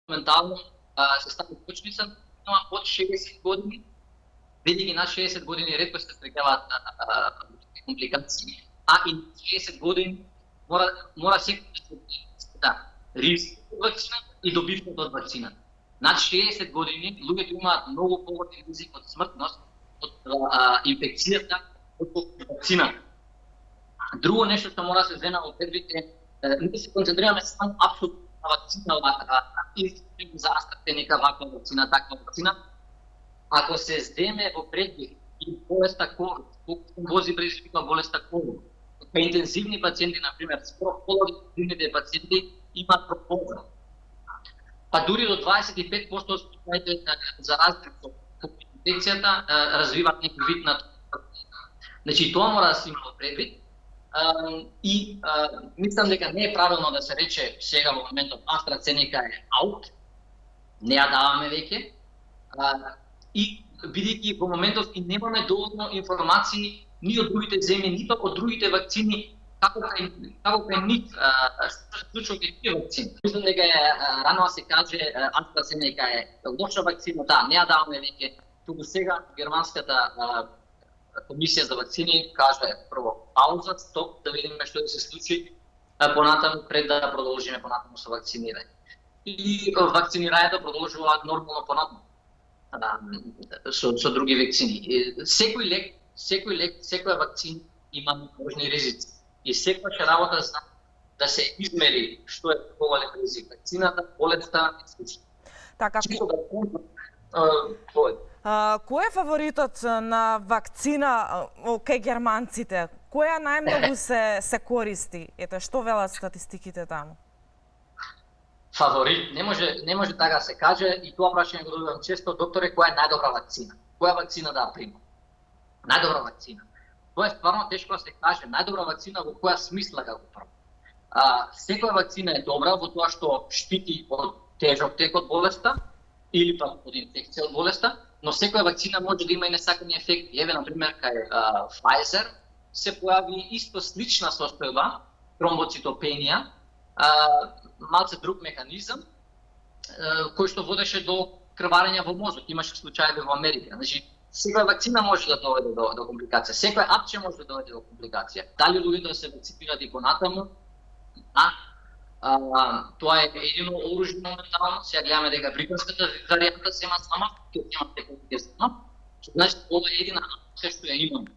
ментално се стави почница, има под 60 години, бидејќи над 60 години ретко се среќаваат компликации, и 60 години мора секој да риск од вакцина и добивката од вакцина. Над 60 години луѓето имаат многу поголем ризик од смртност од инфекцијата од вакцината. Друго нешто што мора да се земе во предвид е, ние се концентрираме само апсолутно на вакцина, за AstraZeneca, ваква вакцина, таква вакцина. Ако се земе во предвид и болеста COVID, колку вози предизвикува болеста COVID, интензивни пациенти, например, според половините пациенти имаат пропоза. Па дури до 25% случаите заразни со инфекцијата развиваат некој вид на значи тоа мора да се има во предвид. И мислам дека не е правилно да се рече сега во моментот AstraZeneca е аут, не ја даваме веќе, и бидејќи во моментот и немаме доволно информации ни од другите земји, ни пак од другите вакцини, како кај нив што се случува кај тие вакцини. Мислам дека рано да се каже AstraZeneca е лоша вакцина, не ја даваме веќе. Туку сега германската комисија за вакцини кажа прво пауза, стоп, да видиме што ќе се случи понатаму пред да продолжиме понатаму со вакцинирање. И вакцинирањето продолжува нормално понатаму со други вакцини. Секој лек, секоја вакцина има можни ризици. И секоја работа за да се измери што е поголем ризик вакцината, болеста и слично. Така, кој е фаворитот на вакцина кај германците? Која најмногу се користи? Ете, што велат статистиките таму? Фаворит, не може така да се каже, и тоа прашање го добивам често, докторе, која е најдобра вакцина? Која вакцина да ја примам? Најдобра вакцина. Тоа е стварно тешко да се каже, најдобра вакцина во која смисла да го примам. Секоја вакцина е добра во тоа што штити од тежок тек од болеста или пак од инфекција од болеста, но секоја вакцина може да има и несакани ефекти. Еве, например, кај Pfizer се појави исто слична состојба, тромбоцитопенија, малце друг механизам, кој што водеше до крварење во мозок. Имаше случаи во Америка. Значи, секоја вакцина може да доведе до компликација, секој апче може да доведе до компликација. Дали луѓето да се вакцинираат и понатаму? Тоа е едино оружје моментално. Сега гледаме дека британската варијанта се има сама, ќе има секој ќе сама. Значи, ова е едина апче што ја имаме.